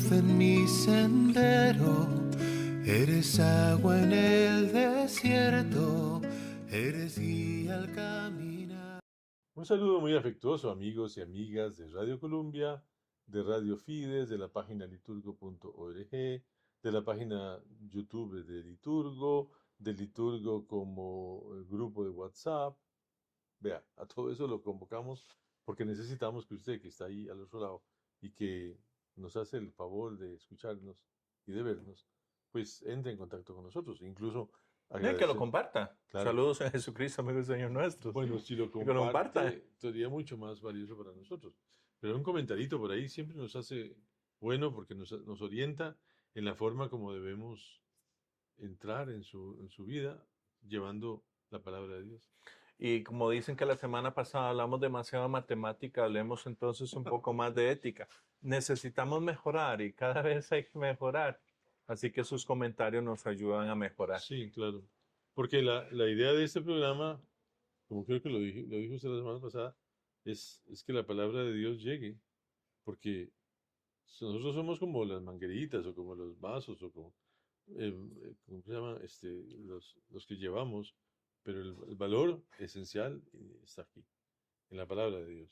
luz en mi sendero, eres agua en el desierto, eres guía al caminar. Un saludo muy afectuoso, amigos y amigas de Radio Colombia, de Radio Fides, de la página liturgo.org, de la página YouTube de Liturgo, de Liturgo como grupo de WhatsApp. Vea, a todo eso lo convocamos porque necesitamos que usted, que está ahí al otro lado y que nos hace el favor de escucharnos y de vernos, pues entre en contacto con nosotros. Incluso Que lo agradecer, comparta. claro. Saludos a Jesucristo, amigo y Señor nuestro. Bueno, si lo Que lo comparta. comparte, sería mucho más valioso para nosotros. Pero un comentarito por ahí siempre nos hace bueno porque nos orienta en la forma como debemos entrar en su vida llevando la palabra de Dios. Y como dicen que la semana pasada hablamos demasiado de matemática, hablemos entonces un poco más de ética. Necesitamos mejorar y cada vez hay que mejorar. Así que sus comentarios nos ayudan a mejorar. Sí, claro. Porque la idea de este programa, como creo que lo dijo usted la semana pasada, es que la palabra de Dios llegue. Porque nosotros somos como las mangueritas o como los vasos o como, ¿cómo se llama? Los que llevamos, pero el valor esencial está aquí, en la palabra de Dios.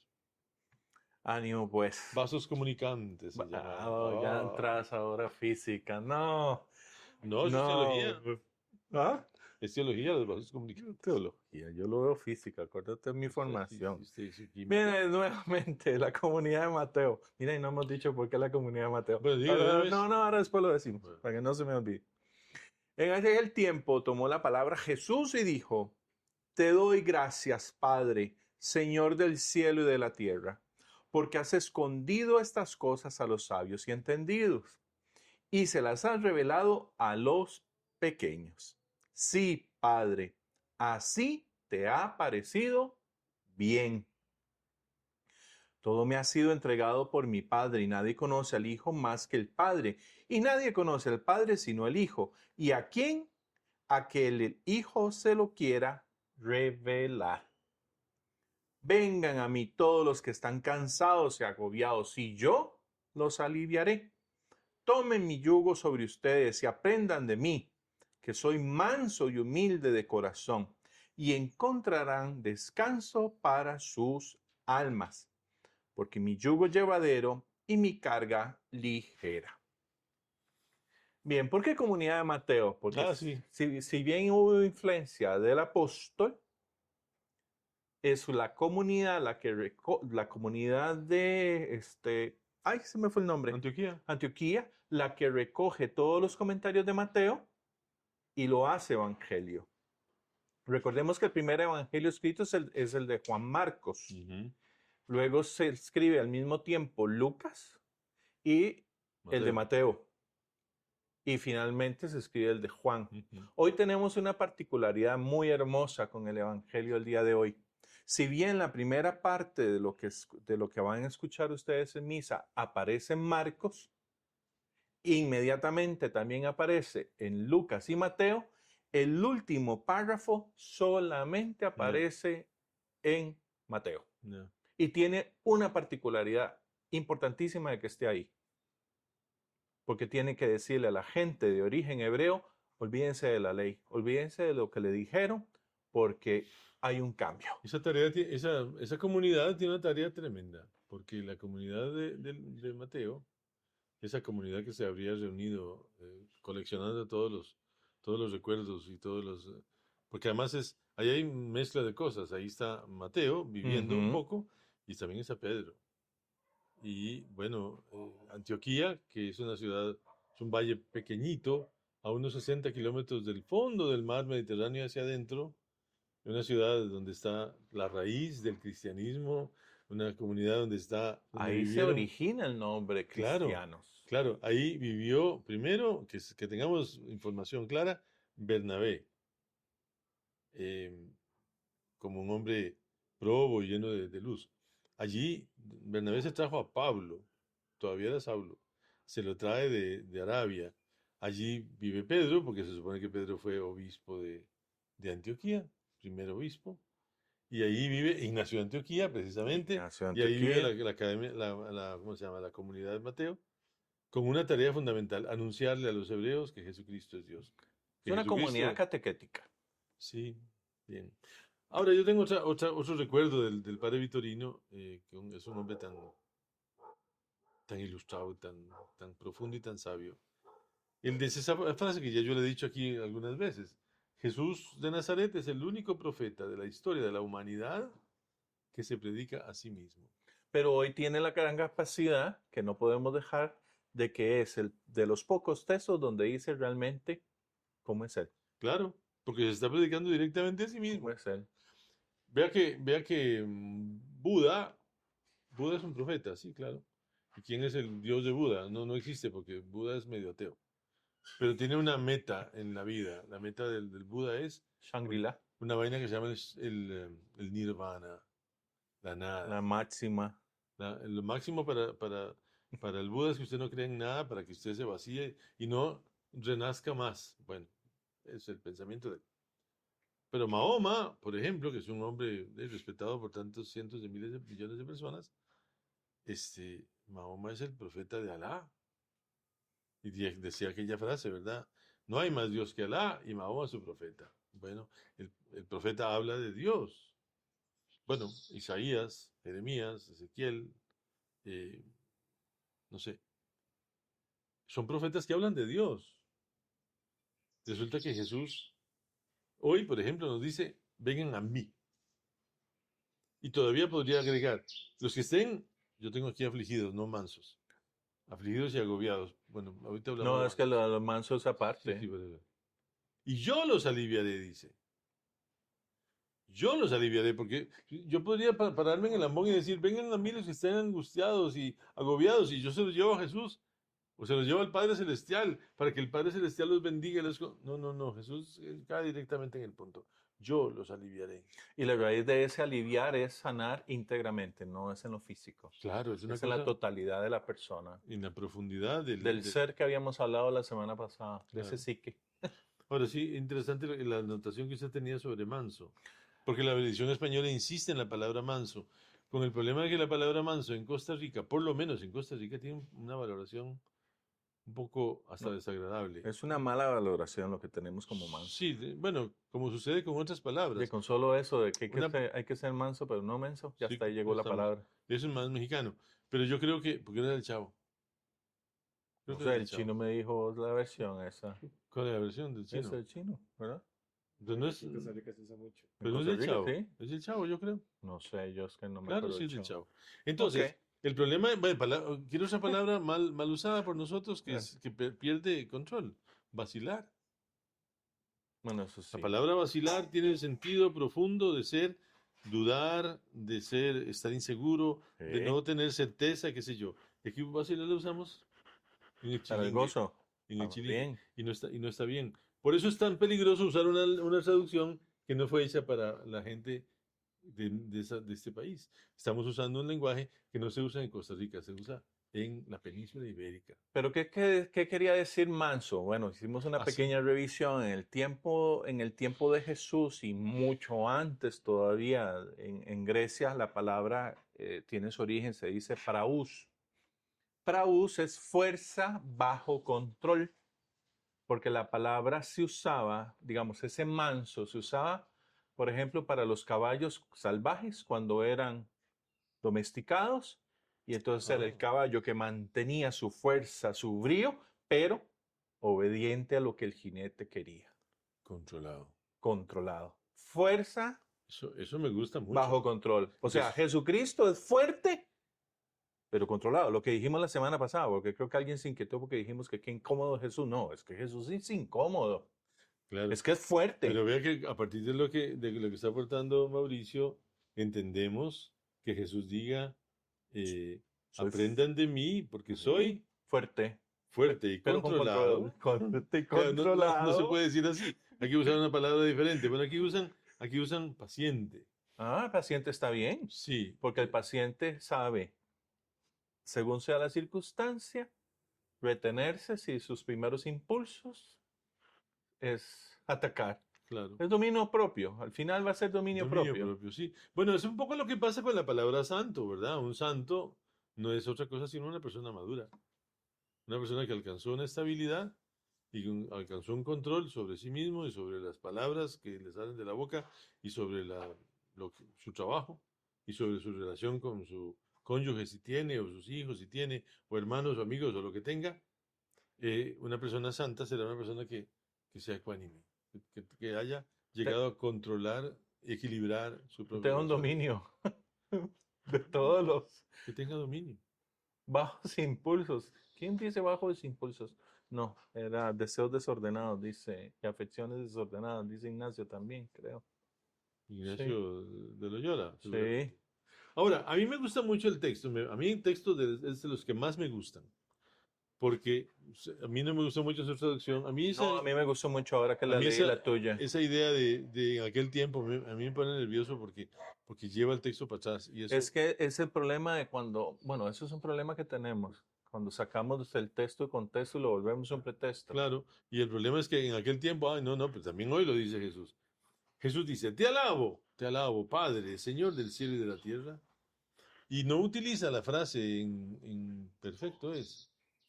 Ánimo, pues. Vasos comunicantes se llama. Ya entras ahora física. No. No, eso es teología. ¿Ah? Es teología, los vasos comunicantes. Teología, yo lo veo física, acuérdate de mi formación. Sí, Miren, nuevamente, la comunidad de Mateo. Miren, no hemos dicho por qué la comunidad de Mateo. Bueno, diga de una vez. No, ahora después lo decimos, Bueno. para que no se me olvide. En aquel tiempo tomó la palabra Jesús y dijo, te doy gracias, Padre, Señor del cielo y de la tierra, porque has escondido estas cosas a los sabios y entendidos, y se las has revelado a los pequeños. Sí, Padre, así te ha parecido bien. Todo me ha sido entregado por mi Padre y nadie conoce al Hijo más que el Padre. Y nadie conoce al Padre sino el Hijo. ¿Y a quién? A que el Hijo se lo quiera revelar. Vengan a mí todos los que están cansados y agobiados y yo los aliviaré. Tomen mi yugo sobre ustedes y aprendan de mí, que soy manso y humilde de corazón, y encontrarán descanso para sus almas, porque mi yugo es llevadero y mi carga ligera. Bien, ¿por qué comunidad de Mateo? Porque si bien hubo influencia del apóstol, es la comunidad la comunidad de ay, se me fue el nombre. Antioquía, la que recoge todos los comentarios de Mateo y lo hace evangelio. Recordemos que el primer evangelio escrito es el de Juan Marcos. Luego se escribe al mismo tiempo Lucas y el de Mateo. Y finalmente se escribe el de Juan. Hoy tenemos una particularidad muy hermosa con el evangelio del día de hoy. Si bien la primera parte de lo que van a escuchar ustedes en misa aparece en Marcos, inmediatamente también aparece en Lucas y Mateo, el último párrafo solamente aparece en Mateo. Y tiene una particularidad importantísima de que esté ahí. Porque tiene que decirle a la gente de origen hebreo, olvídense de la ley, olvídense de lo que le dijeron, porque hay un cambio. Esa comunidad tiene una tarea tremenda, porque la comunidad de Mateo, esa comunidad que se habría reunido coleccionando todos los recuerdos y porque además ahí hay mezcla de cosas, ahí está Mateo viviendo un poco y también está Pedro. Y bueno, Antioquía, que es una ciudad, es un valle pequeñito, a unos 60 kilómetros del fondo del mar Mediterráneo hacia adentro, una ciudad donde está la raíz del cristianismo, una comunidad donde está... Ahí se origina el nombre cristianos. Claro, ahí vivió, primero, que tengamos información clara, Bernabé, como un hombre probo y lleno de luz. Allí Bernabé se trajo a Pablo, todavía era Saulo, se lo trae de Arabia. Allí vive Pedro, porque se supone que Pedro fue obispo de Antioquía, primer obispo. Y ahí vive Ignacio de Antioquía, precisamente. Y ahí vive la academia, ¿cómo se llama? La comunidad de Mateo. con una tarea fundamental, anunciarle a los hebreos que Jesucristo es Dios. Es Que una comunidad Jesucristo- catequética. Sí, bien. Ahora, yo tengo otro recuerdo del padre Vitorino, es un hombre tan ilustrado, tan profundo y tan sabio. Él dice esa frase que ya yo le he dicho aquí algunas veces. Jesús de Nazaret es el único profeta de la historia de la humanidad que se predica a sí mismo. Pero hoy tiene la gran capacidad que no podemos dejar de que es el de los pocos textos donde dice realmente cómo es él. Claro, porque se está predicando directamente a sí mismo. ¿Cómo es él? Vea que Buda es un profeta, sí, claro. ¿Y quién es el Dios de Buda? No existe porque Buda es medio ateo. Pero tiene una meta en la vida. La meta del Buda es Shangri-La, una vaina que se llama el nirvana, la la nada. máxima. Lo máximo para el Buda es que usted no cree en nada, para que usted se vacíe y no renazca más. Bueno, es el pensamiento de él. Pero Mahoma, por ejemplo, que es un hombre respetado por tantos cientos de miles de millones de personas, Mahoma es el profeta de Alá. Y decía aquella frase, ¿verdad? No hay más Dios que Alá y Mahoma es su profeta. Bueno, el profeta habla de Dios. Bueno, Isaías, Jeremías, Ezequiel, eh, no sé, son profetas que hablan de Dios. Resulta que Jesús hoy, por ejemplo, nos dice, vengan a mí. Y todavía podría agregar, los que estén, yo tengo aquí afligidos, no mansos, afligidos y agobiados. Bueno, ahorita hablamos No, de es que los mansos Sí, aparte. sí, pero- Y yo los aliviaré, dice. Yo los aliviaré, porque yo podría pararme en el ambón y decir, vengan a mí los que estén angustiados y agobiados, y yo se los llevo a Jesús, o se los llevo al Padre Celestial, para que el Padre Celestial los bendiga. No, Jesús cae directamente en el punto. Yo los aliviaré. Y la raíz de ese aliviar es sanar íntegramente, no es en lo físico. Claro, es una Es en la cosa totalidad de la persona. en la profundidad Del ser que habíamos hablado la semana pasada, de ese Claro. psique. Ahora sí, interesante la anotación que usted tenía sobre manso, porque la edición española insiste en la palabra manso, con el problema de que la palabra manso en Costa Rica, por lo menos en Costa Rica, tiene una valoración un poco hasta No, desagradable. es una mala valoración lo que tenemos como manso. Sí, bueno, como sucede con otras Y palabras. con solo eso de que Una- hay que ser manso, pero no menso, ya Sí, hasta ahí llegó la estamos- palabra. Eso es más mexicano, pero yo creo que, porque no era el Chavo. Creo O que sea, era el Chavo. chino me dijo la versión esa. ¿Cuál es la versión del Es chino? el chino, ¿verdad? Pero no es, En Costa Rica se usa mucho. En pero no es Costa del Rica, Chavo. sí. Es del Chavo, yo creo. No sé, yo es que no me Claro, acuerdo sí del es del chavo. Chavo. Entonces, Ok. el problema, bueno, quiero esa palabra mal usada por nosotros, que, Ah. es, que pierde control. Vacilar. Bueno, eso sí. La palabra vacilar tiene el sentido profundo de ser, dudar, de ser, estar inseguro, de Sí. no tener certeza, qué sé yo. Y aquí vacilar lo usamos en el Para el chilingue, gozo. en el Ah, chilingue, bien. y no está bien. Por eso es tan peligroso usar una traducción que no fue hecha para la gente de este país. Estamos usando un lenguaje que no se usa en Costa Rica, se usa en la península ibérica. Pero ¿qué quería decir manso? Bueno, hicimos una Así. pequeña revisión en el tiempo de Jesús y mucho antes todavía en Grecia la palabra tiene su origen, se dice praus. Praus es fuerza bajo control, porque la palabra se usaba, digamos, ese manso se usaba, por ejemplo, para los caballos salvajes cuando eran domesticados, y entonces era el Ah. caballo que mantenía su fuerza, su brío, pero obediente a lo que el jinete quería, Controlado. controlado. Fuerza Eso me gusta mucho. bajo control. O sea, Entonces- Jesucristo es fuerte, pero controlado. Lo que dijimos la semana pasada, porque creo que alguien se inquietó porque dijimos que qué incómodo es Jesús. No, es que Jesús es incómodo. Claro. Es que es fuerte. Pero vea que a partir de lo que está aportando Mauricio, entendemos que Jesús diga, Soy aprendan de mí, porque soy fuerte. fuerte y Pero con controlado. fuerte y Claro, no se controlado. puede decir así. Hay que usar una palabra diferente. Bueno, aquí usan paciente. Ah, el paciente está bien, Sí, porque el paciente sabe, según sea la circunstancia, retenerse si sus primeros impulsos es atacar. claro. Es dominio propio, al final va a ser dominio, Dominio propio. sí. Bueno, es un poco lo que pasa con la palabra santo, ¿verdad? Un santo no es otra cosa sino una persona madura. una persona que alcanzó una estabilidad y alcanzó un control sobre sí mismo y sobre las palabras que le salen de la boca y sobre su trabajo y sobre su relación con su cónyuge si tiene, o sus hijos si tiene, o hermanos o amigos o lo que tenga. Una persona santa será una persona que sea ecuánime, que haya llegado a controlar, equilibrar su propia Tenga un persona, dominio de todos los que tenga dominio. bajos impulsos. ¿Quién dice bajos impulsos? No, era deseos desordenados, dice, y afecciones desordenadas, dice Ignacio también, creo. Ignacio de Loyola, Sí, seguramente. Ahora, a mí me gusta mucho el texto. A mí el texto es de los que más me gustan. Porque a mí no me gustó mucho su traducción. no, a mí me gustó mucho ahora que a la mí leí la tuya. esa idea de en aquel tiempo, a mí me pone nervioso porque lleva el texto para atrás. Y eso, Es que es el problema de cuando, bueno, eso es un problema que tenemos, cuando sacamos el texto y contexto y lo volvemos un pretexto. claro, y el problema es que en aquel tiempo, ay, no, pues también hoy lo dice Jesús. Jesús dice, te alabo, Padre, Señor del cielo y de la tierra. Y no utiliza la frase en perfecto,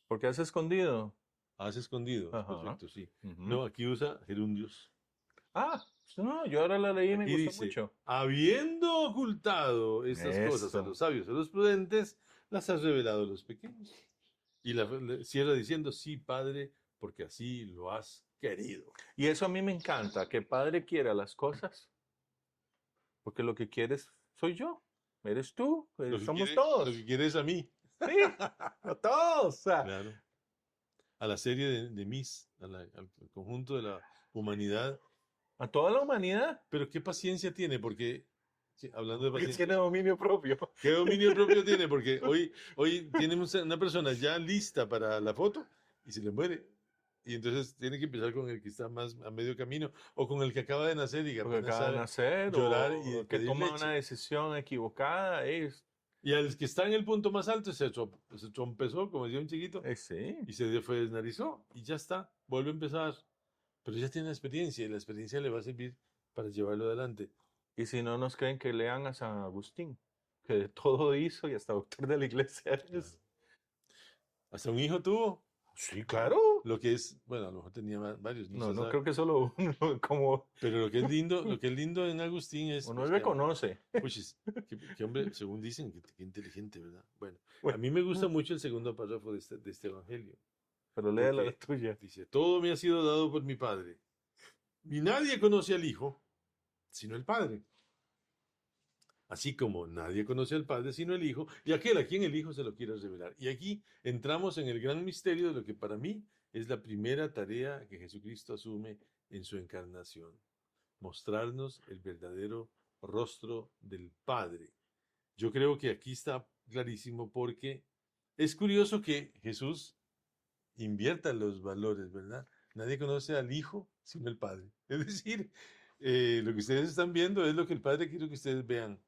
¿Por qué has escondido? has escondido, Ajá. perfecto, sí. Ujú. No, aquí usa gerundios. Ah, no, yo ahora la leí y me Aquí gustó dice, mucho. habiendo ocultado estas cosas a Eso. los sabios y a los prudentes, las has revelado a los pequeños. Y cierra diciendo, sí, Padre, porque así lo has querido. Y eso a mí me encanta, que Padre quiera las cosas, porque lo que quieres soy yo, eres tú, somos todos. Lo que quiere es a mí. Sí, a todos. O sea, Claro. A la serie de Mis, al conjunto de la humanidad. a toda la humanidad, Pero qué paciencia tiene, porque, sí, hablando de porque paciencia, tiene dominio propio. ¿qué dominio propio tiene? Porque hoy tenemos una persona ya lista para la foto y se le muere. Y entonces tiene que empezar con el que está más a medio camino o con el que acaba de nacer y que Porque apenas acaba de sabe nacer llorar o y que pedir toma leche. una decisión equivocada. Y al que está en el punto más alto se trompezó, como decía un chiquito, Sí. y fue desnarizó y ya está, vuelve a empezar. Pero ya tiene la experiencia y la experiencia le va a servir para llevarlo adelante. Y si no nos creen que lean a San Agustín, que de todo hizo y hasta doctor de la iglesia es. Hasta un hijo tuvo, Sí, claro. lo que es, bueno, a lo mejor tenía varios, no No, se no sabe. creo que solo uno, como Pero lo que es lindo en Agustín es, uno pues, reconoce. que hombre, según dicen, que inteligente, ¿verdad? Bueno, a Bueno, mí me gusta mucho el segundo párrafo de este evangelio. pero léela la Porque tuya. dice, todo me ha sido dado por mi Padre. Y nadie conoce al Hijo, sino el Padre. Así como nadie conoce al Padre sino el Hijo, y aquel a quien el Hijo se lo quiera revelar. Y aquí entramos en el gran misterio de lo que para mí es la primera tarea que Jesucristo asume en su encarnación. Mostrarnos el verdadero rostro del Padre. Yo creo que aquí está clarísimo porque es curioso que Jesús invierta los valores, ¿verdad? Nadie conoce al Hijo sino el Padre. Es decir, lo que ustedes están viendo es lo que el Padre quiere que ustedes vean.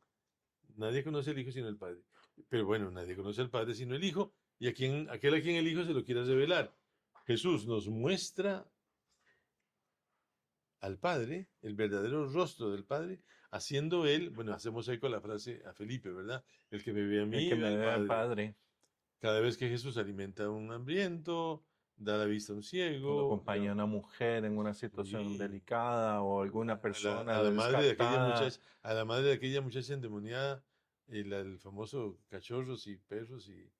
Nadie conoce al Hijo sino el Padre. Pero bueno, nadie conoce al Padre sino el Hijo, y aquel a quien el Hijo se lo quiera revelar. Jesús nos muestra al Padre, el verdadero rostro del Padre, haciendo él, bueno, hacemos eco a la frase a Felipe, ¿verdad? El que me ve a mí, El que ve me al vea al Padre. Padre. Cada vez que Jesús alimenta a un hambriento, da la vista a un Cuando ciego, acompaña a una mujer en una situación Sí. delicada o alguna persona a la madre de aquella descartada. muchacha, a la madre de aquella muchacha endemoniada, el famoso cachorros y perros y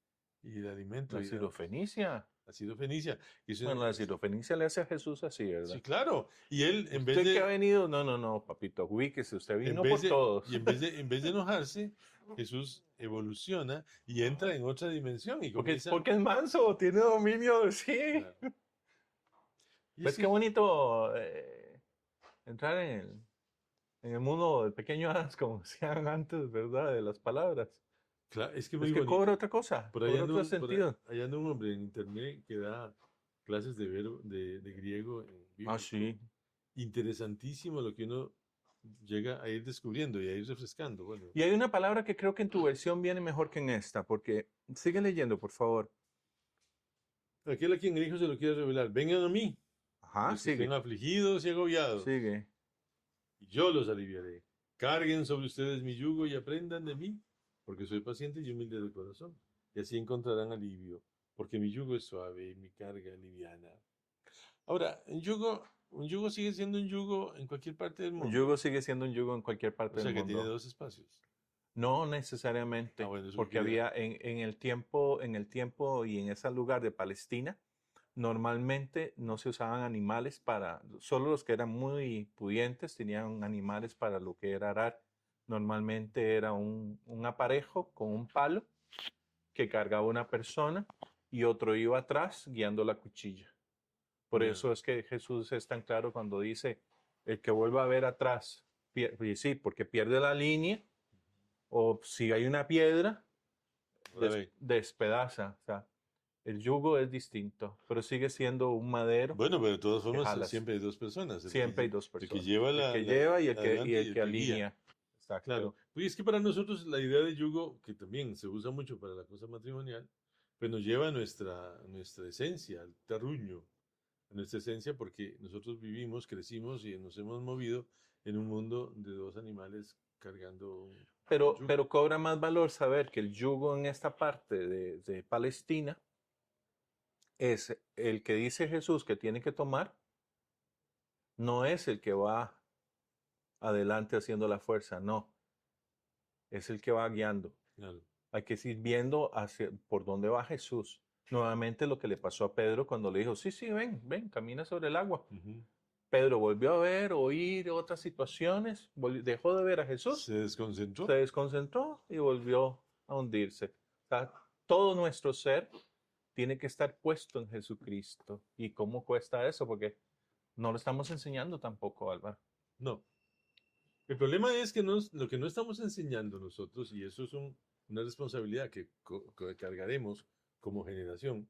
el alimento. La y sirofenicia. la sirofenicia. Y eso- Bueno, la sirofenicia le hace a Jesús así, ¿verdad? sí, claro. Y él, en vez Usted que ha de, venido, no, papito, ubíquese, usted en vino vez por de, todos. y en vez de enojarse, Jesús evoluciona y entra en otra dimensión y comienza. Porque es manso, tiene dominio, sí. Claro. Y ¿Ves sí, qué bonito entrar en el mundo del pequeño Adams, como decían antes, ¿verdad? De las palabras. claro, es que Es muy que bonito. cobra otra cosa, Por ahí cobra anda otro sentido. ahí anda un hombre en internet que da clases de griego en Ah, bíblico. sí. Interesantísimo lo que uno llega a ir descubriendo y a ir refrescando. Bueno, Y hay una palabra que creo que en tu versión viene mejor que en esta, porque sigue leyendo, por favor. aquel a quien el Hijo se lo quiere revelar, vengan a mí, Ajá, los que estén sigue, afligidos y agobiados, sigue. y yo los aliviaré. Carguen sobre ustedes mi yugo y aprendan de mí, porque soy paciente y humilde de corazón, y así encontrarán alivio, porque mi yugo es suave y mi carga liviana. Ahora, un yugo sigue siendo un yugo en cualquier parte del Un mundo. yugo sigue siendo un yugo en cualquier O parte sea del que tiene mundo. dos espacios. No necesariamente, Bueno, eso porque quería. había en el tiempo y en ese lugar de Palestina, normalmente no se usaban animales solo los que eran muy pudientes tenían animales para lo que era arar. Normalmente era un aparejo con un palo que cargaba una persona y otro iba atrás guiando la cuchilla. Por Ya. eso es que Jesús es tan claro cuando dice, el que vuelva a ver atrás, y sí, porque pierde la línea, o si hay una piedra, Rebe. despedaza. O sea, el yugo es distinto, pero sigue siendo un madero Bueno, pero de todas que formas jalas. siempre hay dos personas, Siempre hay dos el que personas. lleva El que lleva y adelante y el el que que guía. alinea. Claro, Exacto. porque es que para nosotros la idea de yugo, que también se usa mucho para la cosa matrimonial, pues nos lleva a nuestra esencia, al terruño, a nuestra esencia, porque nosotros vivimos, crecimos y nos hemos movido en un mundo de dos animales cargando un yugo. Pero cobra más valor saber que el yugo en esta parte de Palestina es el que dice Jesús que tiene que tomar, no es el que va adelante haciendo la fuerza, no, es el que va guiando. Claro. Hay que ir viendo por dónde va Jesús. Nuevamente lo que le pasó a Pedro cuando le dijo, sí, sí, ven, ven, camina sobre el agua. Ujú. Pedro volvió a ver, oír otras situaciones, dejó de ver a Jesús, Se desconcentró. se desconcentró y volvió a hundirse. O sea, todo nuestro ser tiene que estar puesto en Jesucristo. ¿Y cómo cuesta eso? Porque no lo estamos enseñando tampoco, Álvaro. No. El problema es que lo que no estamos enseñando nosotros, y eso es una responsabilidad que cargaremos como generación,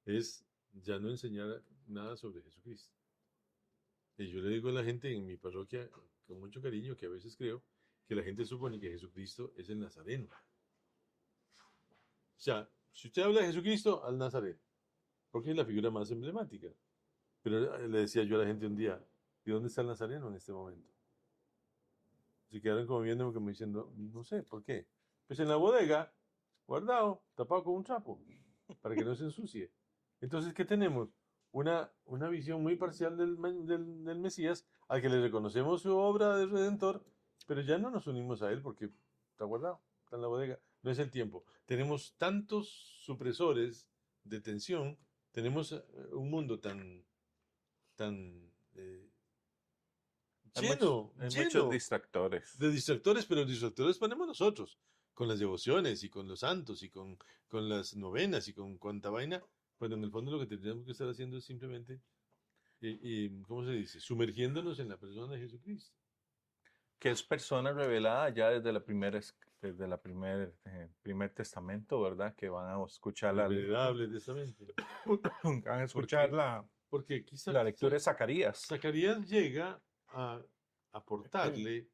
es ya no enseñar nada sobre Jesucristo. Y yo le digo a la gente en mi parroquia, con mucho cariño, que a veces creo que la gente supone que Jesucristo es el Nazareno. O sea, si usted habla de Jesucristo, al Nazareno, porque es la figura más emblemática. Pero le decía yo a la gente un día, ¿y dónde está el Nazareno en este momento? Se quedaron como viéndome como diciendo, no sé, ¿por qué? Pues en la bodega, guardado, tapado con un trapo, para que no se ensucie. Entonces, ¿qué tenemos? Una visión muy parcial del Mesías, al que le reconocemos su obra de Redentor, pero ya no nos unimos a él porque está guardado, está en la bodega. No es el tiempo. Tenemos tantos supresores de tensión, tenemos un mundo tan lleno, Hay muchos lleno distractores. de distractores, pero distractores ponemos nosotros, con las devociones y con los santos y con las novenas y con cuanta vaina, pero en el fondo lo que tendríamos que estar haciendo es simplemente, ¿cómo se dice? Sumergiéndonos en la persona de Jesucristo. Que es persona revelada ya desde la primer testamento, ¿verdad? Que van a escuchar El venerable testamento. van a escuchar Porque quizá la lectura de Zacarías. Zacarías llega a aportarle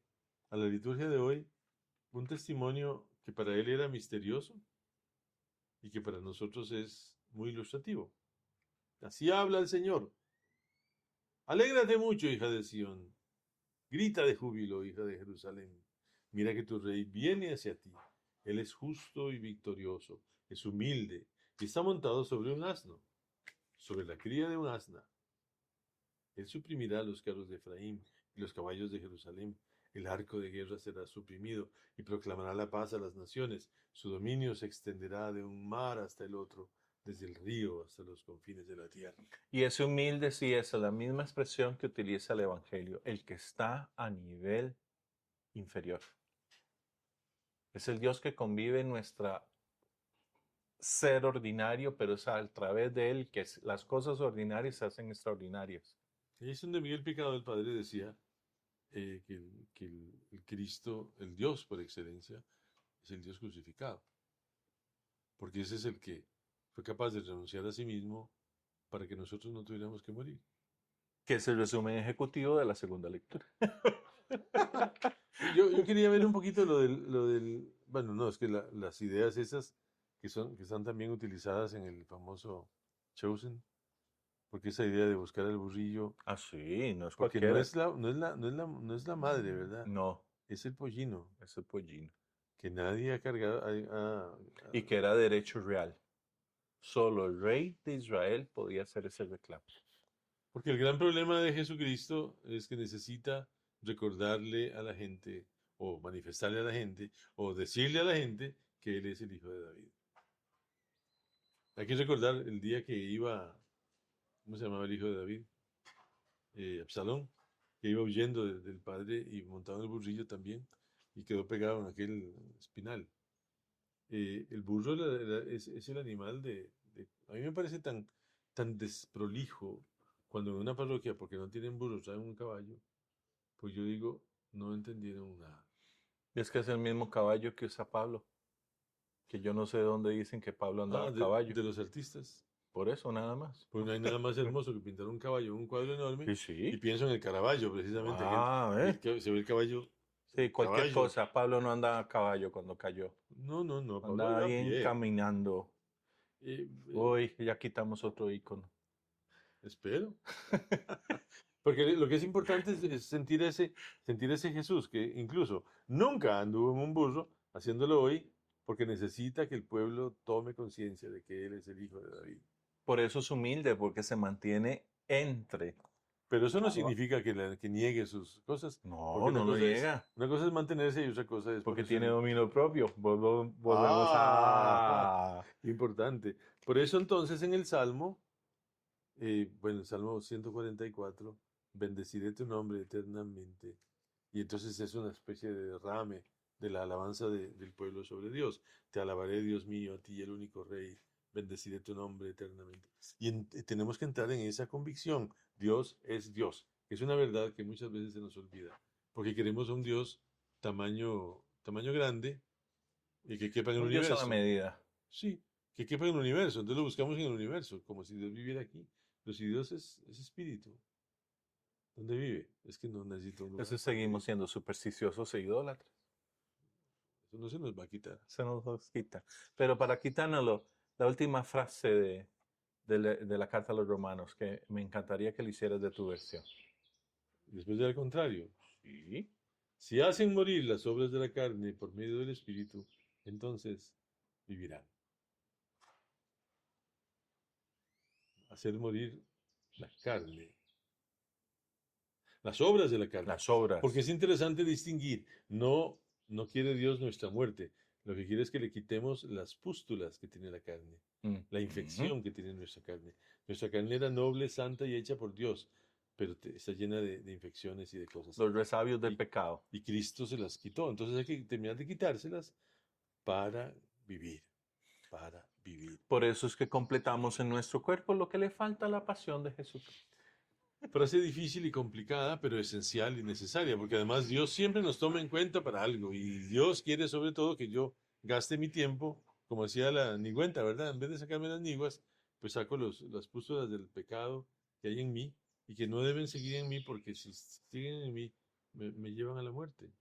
a la liturgia de hoy un testimonio que para él era misterioso y que para nosotros es muy ilustrativo. Así habla el Señor. Alégrate mucho, hija de Sión. Grita de júbilo, hija de Jerusalén. Mira que tu rey viene hacia ti. Él es justo y victorioso, es humilde y está montado sobre un asno, sobre la cría de un asna. Él suprimirá los carros de Efraín y los caballos de Jerusalén. El arco de guerra será suprimido y proclamará la paz a las naciones. Su dominio se extenderá de un mar hasta el otro, desde el río hasta los confines de la tierra. Y ese humilde sí es la misma expresión que utiliza el Evangelio, el que está a nivel inferior. Es el Dios que convive en nuestra ser ordinario, pero es a través de él que las cosas ordinarias se hacen extraordinarias. Y es donde Miguel Picado, el padre, decía que el Cristo, el Dios por excelencia, es el Dios crucificado. Porque ese es el que fue capaz de renunciar a sí mismo para que nosotros no tuviéramos que morir. Que es el resumen ejecutivo de la segunda lectura. Yo quería ver un poquito bueno, no, es que las ideas esas que están también utilizadas en el famoso Chosen, porque esa idea de buscar al burrillo, Ah, sí, no es porque cualquiera. no es la madre, ¿verdad? No, Es el pollino, es el pollino. que nadie ha cargado, Y que era derecho real. Solo el rey de Israel podía hacer ese reclamo. Porque el gran problema de Jesucristo es que necesita recordarle a la gente, o manifestarle a la gente, o decirle a la gente que Él es el Hijo de David. Hay que recordar el día que iba, ¿cómo se llamaba el hijo de David? Absalón, que iba huyendo del padre y montado en el burrillo también, y quedó pegado en aquel espinal. El burro es el animal a mí me parece tan desprolijo cuando en una parroquia, porque no tienen burros, traen un caballo, pues yo digo, no entendieron nada. Y es que es el mismo caballo que usa Pablo. Que yo no sé de dónde dicen que Pablo andaba a caballo. De los artistas. Por eso, nada más. Pues no hay nada más hermoso que pintar un caballo en un cuadro enorme. Sí, sí. Y pienso en el Caravaggio, precisamente. Se ve el caballo. Sí, cualquier cosa. Pablo no andaba a caballo cuando cayó. No. Pablo Andaba bien caminando. Uy, ya quitamos otro icono. Espero. Porque lo que es importante es sentir ese Jesús, que incluso nunca anduvo en un burro, haciéndolo hoy, porque necesita que el pueblo tome conciencia de que Él es el Hijo de David. Por eso es humilde, porque se mantiene entre. Pero eso no significa que niegue sus cosas. No lo niega. Una cosa es mantenerse y otra cosa es... Porque tiene dominio propio. Volvemos a... Importante. Por eso entonces en el Salmo, el Salmo 144, bendeciré tu nombre eternamente. Y entonces es una especie de derrame de la alabanza del pueblo sobre Dios. Te alabaré, Dios mío, a ti el único Rey. Bendeciré tu nombre eternamente. Y tenemos que entrar en esa convicción. Dios es Dios. Es una verdad que muchas veces se nos olvida. Porque queremos un Dios tamaño grande y que quepa en el universo. Dios a la medida. Sí, que quepa en el universo. Entonces lo buscamos en el universo, como si Dios viviera aquí. Pero si Dios es espíritu, ¿dónde vive? Es que no necesito un lugar. Entonces seguimos siendo supersticiosos e idólatras. Eso no se nos va a quitar. Se nos quita. Pero para quitárnoslo, la última frase de la carta a los romanos, que me encantaría que lo hicieras de tu versión. Después del contrario. Sí. Si hacen morir las obras de la carne por medio del Espíritu, entonces vivirán. Hacer morir la carne. Las obras de la carne. Las obras. Porque es interesante distinguir. No quiere Dios nuestra muerte. Lo que quiere es que le quitemos las pústulas que tiene la carne, la infección que tiene nuestra carne. Nuestra carne era noble, santa y hecha por Dios, pero está llena de infecciones y de cosas. Los resabios del pecado. Y Cristo se las quitó. Entonces hay que terminar de quitárselas para vivir. Por eso es que completamos en nuestro cuerpo lo que le falta a la pasión de Jesucristo. Frase difícil y complicada, pero esencial y necesaria, porque además Dios siempre nos toma en cuenta para algo y Dios quiere sobre todo que yo gaste mi tiempo, como decía la nigüenta, ¿verdad? En vez de sacarme las niguas, pues saco las pústulas del pecado que hay en mí y que no deben seguir en mí, porque si siguen en mí me llevan a la muerte.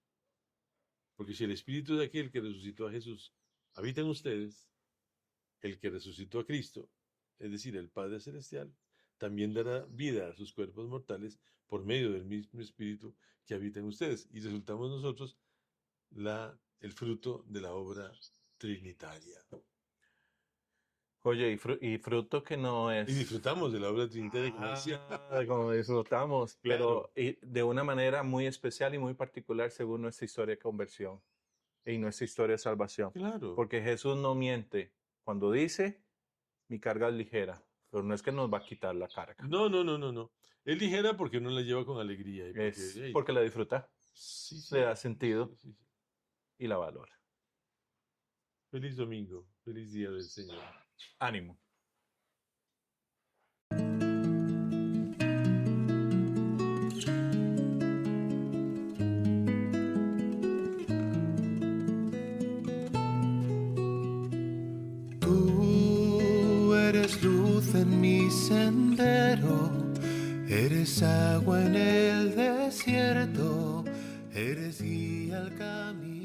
Porque si el espíritu de aquel que resucitó a Jesús habita en ustedes, el que resucitó a Cristo, es decir, el Padre Celestial, también dará vida a sus cuerpos mortales por medio del mismo Espíritu que habita en ustedes. Y resultamos nosotros el fruto de la obra trinitaria. Oye, y fruto que no es... Y disfrutamos de la obra trinitaria, como decía. Como disfrutamos, Claro. pero de una manera muy especial y muy particular según nuestra historia de conversión y nuestra historia de salvación. Claro. Porque Jesús no miente cuando dice, mi carga es ligera. Pero no es que nos va a quitar la carga. No. Es ligera porque uno la lleva con alegría. Y porque la disfruta. Sí. Le da sentido. Sí. Y la valora. Feliz domingo. Feliz día del Señor. Ánimo. Tú eres luz en mi sendero, eres agua en el desierto, eres guía al camino.